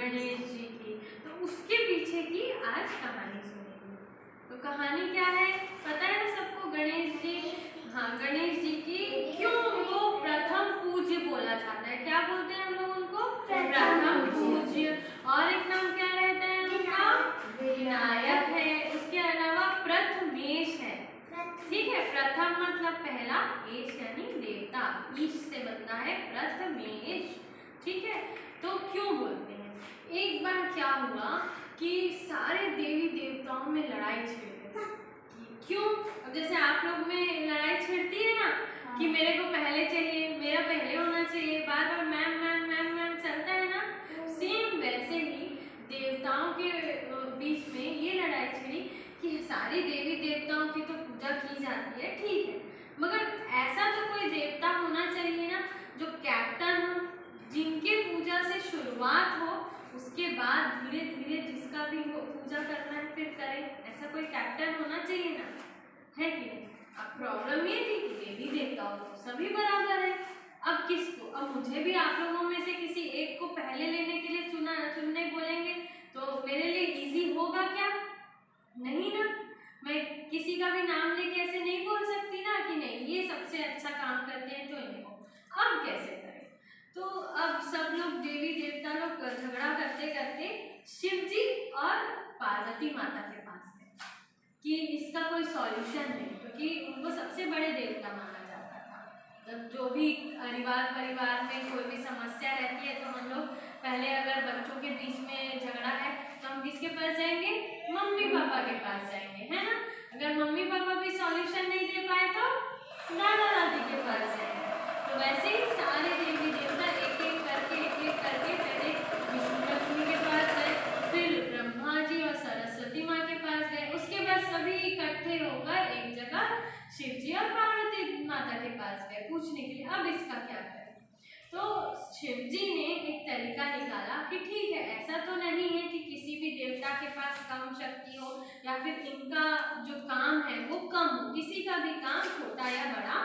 गणेश जी की। तो उसके पीछे की आज कहानी सुनेंगे। तो कहानी क्या है पता है ना सबको? गणेश जी, हाँ गणेश जी की क्यों उनको प्रथम पूज्य बोला जाता है? क्या बोलते हैं हम लोग उनको? प्रथम पूज्य। और एक नाम क्या रहता है उनका? विनायक है। उसके अलावा प्रथमेश है। ठीक है, प्रथम मतलब पहला, एश यानी देवता, ईश से बनता है प्रथमेश। ठीक है, तो क्यों बोलते हैं? एक बार क्या हुआ कि सारे देवी देवताओं में लड़ाई छिड़ गई। क्यों? अब जैसे आप लोग में लड़ाई छिड़ती है ना कि मेरे को पहले चाहिए, मेरा पहले होना चाहिए, बार बार मैम मैम मैम मैम चलता है ना, सेम वैसे ही देवताओं के बीच में ये लड़ाई छिड़ी कि सारी देवी देवताओं की तो पूजा की जाती है, ठीक है, मगर ऐसा तो कोई देवता होना चाहिए ना जो कैप्टन हो, जिनके पूजा से शुरुआत हो, उसके बाद धीरे धीरे जिसका भी हो पूजा करना है फिर करें। ऐसा कोई कैप्टन होना चाहिए ना, है कि नहीं? अब प्रॉब्लम ये थी कि देवी देवताओं को सभी बराबर है। अब किसको? अब मुझे भी आप लोगों में से किसी एक को पहले लेने के लिए चुनने बोलेंगे तो मेरे लिए इजी होगा क्या? नहीं ना। मैं किसी का भी नाम लेके ऐसे नहीं बोल सकती ना कि नहीं ये सबसे अच्छा काम करते हैं तो इनको। अब कैसे करें? तो अब सब लोग देवी देवता लोग झगड़ा करते करते शिव जी और पार्वती माता के पास गए कि इसका कोई सॉल्यूशन नहीं, क्योंकि उनको सबसे बड़े देवता माना जाता था। जब जो भी परिवार में कोई भी समस्या रहती है तो हम लोग पहले अगर बच्चों के बीच में झगड़ा है तो हम किसके पास जाएंगे? मम्मी पापा के पास जाएंगे, है ना। अगर मम्मी पापा भी सॉल्यूशन नहीं दे पाए तो दादा दादी के पास जाएंगे। तो वैसे ही सारे देवी देवता एक एक करके पहले विष्णु लक्ष्मी के पास गए, फिर ब्रह्मा जी और सरस्वती माँ के पास गए, उसके बाद सभी इकट्ठे होकर एक जगह शिव जी और पार्वती माता के पास गए पूछने के लिए अब इसका क्या करें। तो शिव जी ने एक तरीका निकाला कि ठीक है, ऐसा तो नहीं है कि किसी भी देवता के पास कम शक्ति हो या फिर इनका जो काम है वो कम हो, किसी का भी काम छोटा या बड़ा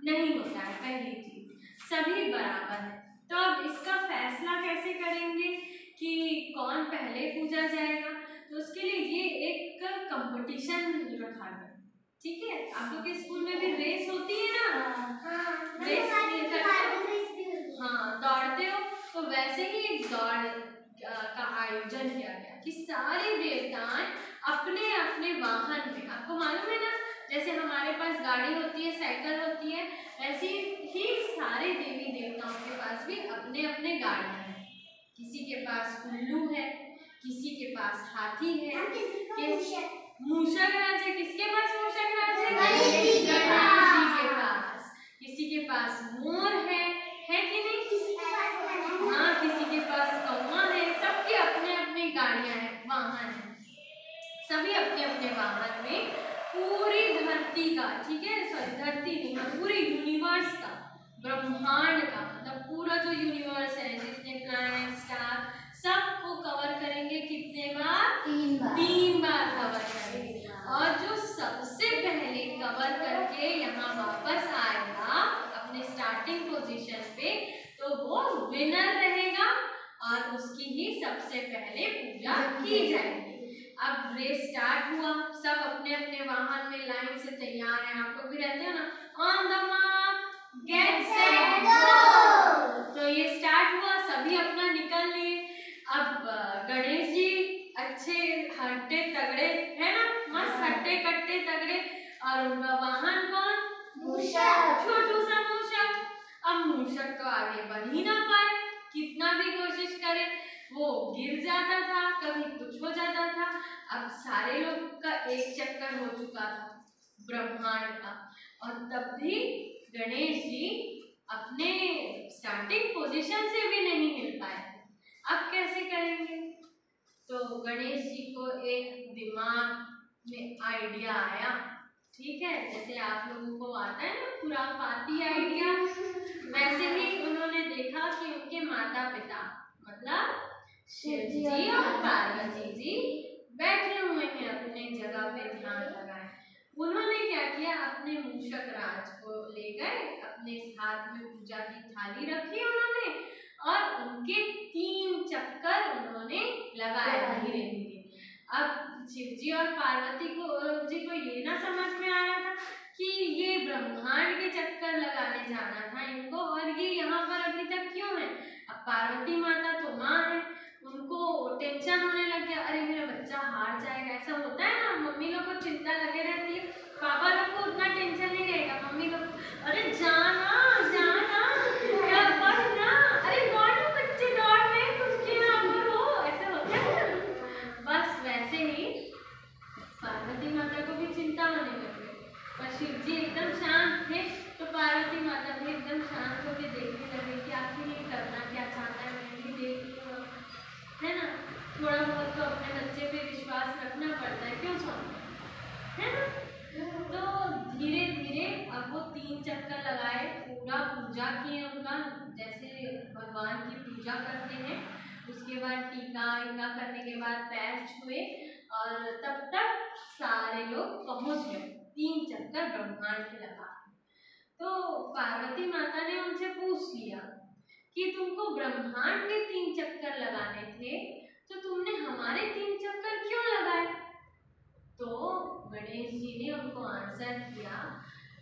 नहीं होता है। पहली चीज सभी बराबर है। तो अब इसका फैसला कैसे करेंगे कि कौन पहले पूजा जाएगा? तो उसके लिए ये एक कंपटीशन रखा गया। ठीक है, आप लोग के स्कूल में भी रेस होती है ना? रेस हाँ दौड़ते हो, तो वैसे ही एक दौड़ का आयोजन किया गया कि सारे देवताएं अपने अपने वाहन में, आपको मालूम है ना जैसे हमारे पास गाड़ी होती है, साइकिल होती है, ऐसे ही सारे देवी देवताओं के पास भी अपने अपने गाड़ियां हैं। किसी के पास उल्लू है, किसी के पास हाथी है, मूषक राज है। किसके पास मूषक राज है? गणेश जी के पास। किसी के पास मोर है कि नहीं? हाँ, किसी के पास कौवा है। सबके अपने अपने गाड़ियां हैं, वाहन है, सभी अपने अपने वाहन में पूरी धरती का, ठीक है, सॉरी धरती नहीं, पूरे यूनिवर्स का, ब्रह्मांड का, मतलब पूरा जो यूनिवर्स है, जितने प्लैनेट स्टार सबको कवर करेंगे। कितने बार? 3 बार कवर करेंगे। और जो सबसे पहले कवर करके यहाँ वापस आएगा अपने स्टार्टिंग पोजीशन पे, तो वो विनर रहेगा और उसकी ही सबसे पहले पूजा की जाएगी। अब रेस स्टार्ट हुआ, सब अपने अपने वाहन में लाइन से तैयार हैं। आप लोग भी रहते हो ना, on the mark get set go. तो ये स्टार्ट हुआ, सभी अपना निकल लिए। अब गणेश जी अच्छे हट्टे तगड़े है ना, मस्त हट्टे कट्टे तगड़े, और उनका वाहन कौन? मूषक, छोटू सा मूषक। अब मूषक तो आगे बढ़ ही ना पाए, कितना भी कोशिश करे वो गिर जाता था, कभी कुछ हो जाता था। अब सारे लोग का एक चक्कर हो चुका था ब्रह्मांड का, और तब भी गणेश जी अपने स्टार्टिंग पोजीशन से भी नहीं हिल पाए। अब कैसे करेंगे? तो गणेश जी को एक दिमाग में आइडिया आया, ठीक है, जैसे आप लोगों को आता है ना खुराफाती आइडिया, वैसे ही उन्होंने देखा कि उनके माता पिता मतलब शिव जी और पार्वती जी बैठे हुए हैं अपने जगह पे ध्यान लगाए। उन्होंने क्या किया, अपने मूषक राज को ले गए, अपने हाथ में पूजा की थाली रखी उन्होंने, और उनके 3 चक्कर उन्होंने लगाया धीरे धीरे। अब शिव जी और पार्वती जी को ये ना समझ में आ रहा था कि ये ब्रह्मांड के चक्कर लगाने जाना था इनको, और ये यहाँ पर अभी तक क्यों है। अब पार्वती माता तो माँ है, उनको टेंशन होने लग गया, अरे मेरा बच्चा हार जाएगा। ऐसा होता है ना, मम्मी लोग को चिंता लगे रहती है, पापा लोग को उतना टेंशन नहीं रहेगा, मम्मी लोग अरे जाना जाना क्या पढ़ना, अरे दौड़ो बच्चे दौड़ रहे कुछ ना करो, ऐसा होता है ना। बस वैसे ही पार्वती माता को भी चिंता होने लग गई, पर शिव जी एकदम शांत थे, तो पार्वती माता भी एकदम शांत होकर देखने लगे कि आखिर ये करना क्या चाहता है, मैं भी देख लूँ, है ना। थोड़ा बहुत तो अपने बच्चे पे विश्वास रखना पड़ता है, क्यों स्वामी, है ना। तो धीरे धीरे अब वो 3 चक्कर लगाए, पूरा पूजा किए उनका, जैसे भगवान की पूजा करते हैं, उसके बाद टीका वीका करने के बाद पैर छुए, और तब तक सारे लोग पहुंच गए 3 चक्कर ब्रह्मांड के लगा। तो पार्वती माता ने उनसे पूछ लिया कि तुमको ब्रह्मांड के 3 चक्कर लगाने थे, तो तुमने हमारे 3 चक्कर क्यों लगाए। तो गणेश जी ने उनको आंसर किया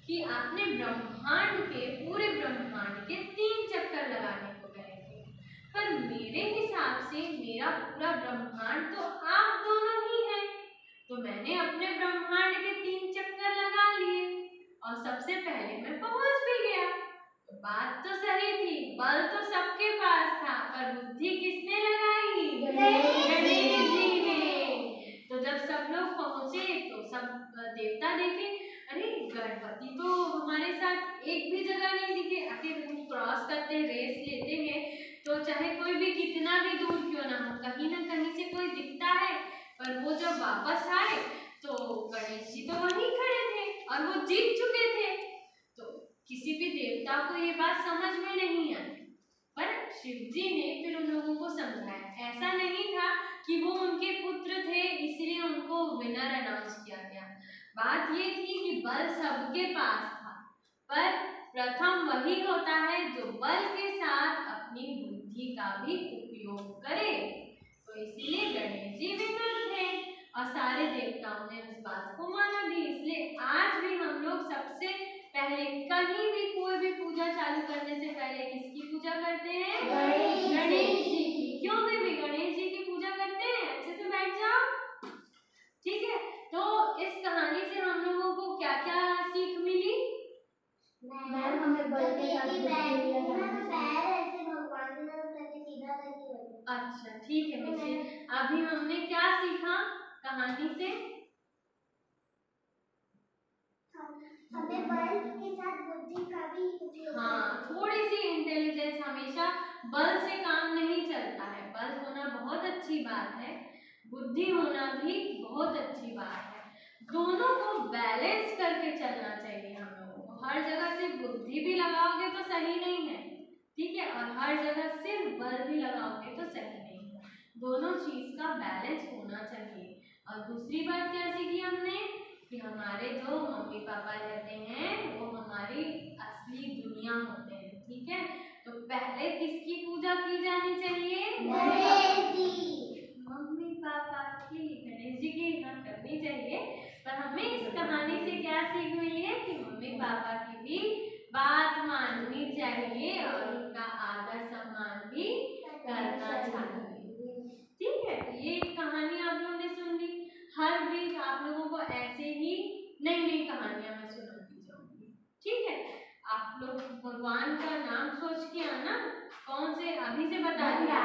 कि आपने ब्रह्मांड के, पूरे ब्रह्मांड के 3 चक्कर लगाने को गए थे, पर मेरे हिसाब से मेरा पूरा ब्रह्मांड तो आप दोनों ही हैं, तो मैंने अपने ब्रह्मांड के 3 चक्कर लगा लिए और सबसे पहले मैं पहुंच भी गया। तो बात तो सही थी, बल तो सबके पास था, पर बुद्धि किसने लगाई, गणेश जी ने। तो जब सब लोग पहुंचे तो सब देवता देखे, अरे गणपति तो हमारे साथ एक भी जगह नहीं दिखे। आखिर हम क्रॉस करते हैं, रेस लेते हैं, तो चाहे कोई भी कितना भी दूर क्यों ना हो, कहीं ना कहीं से कोई दिखता है, पर वो जब वापस आए तो गणेश जी तो वहीं खड़े थे और वो जीत चुके थे। तो किसी भी देवता को ये बात समझ में नहीं आई, पर शिव जी ने फिर उन लोगों को समझाया, ऐसा नहीं था कि वो उनके पुत्र थे इसलिए उनको विनर अनाउंस किया गया। बात ये थी कि बल सबके पास था, पर प्रथम वही होता है जो बल के साथ अपनी बुद्धि का भी उपयोग करे। तो इसीलिए गणेश जी विनर थे और सारे देवताओं ने उस बात को माना भी। इसलिए आज भी हम लोग सबसे पहले कहीं भी कोई भी पूजा चालू करने से पहले किसकी पूजा करते हैं, गणेश जी की। क्यों बेबी, गणेश जी की पूजा करते हैं। अच्छे से बैठ जाओ, ठीक है। तो इस कहानी से हम लोगों को क्या क्या सीख मिली। मैम हमें बल के साथ बुद्धि लगानी चाहिए। अच्छा ठीक है बच्चे, अभी हमने क्या सीखा कहानी से, हमें बल के साथ बुद्धि का भी उपयोग। हाँ, थोड़ी सी इंटेलिजेंस, हमेशा बल से काम नहीं चलता है, बल होना बहुत अच्छी बात है, बुद्धि होना भी बहुत अच्छी बात है, दोनों को बैलेंस करके चलना चाहिए हम लोगों को। हर जगह से बुद्धि भी लगाओगे तो सही नहीं है, ठीक है, और हर जगह सिर्फ बल भी लगाओगे तो सही नहीं है, दोनों चीज का बैलेंस होना चाहिए। और दूसरी बात क्या सीखी हमने कि हमारे जो मम्मी पापा रहते हैं वो हमारी असली दुनिया होते हैं, ठीक है। तो पहले किसकी पूजा की जानी चाहिए, गणेश जी। मम्मी पापा की, गणेश जी की हाँ करनी चाहिए। पर हमें इस कहानी से क्या सीख मिली है कि मम्मी पापा की भी बात माननी चाहिए और उनका आदर सम्मान भी करना चाहिए, ठीक है। ये कहानी आप लोगों ने सुन ली, हर वीक आप लोगों को ऐसे ही नई नई कहानियां मैं सुनाती जाऊंगी, ठीक है। आप लोग भगवान का नाम सोच के आना, कौन से अभी से बता दिया।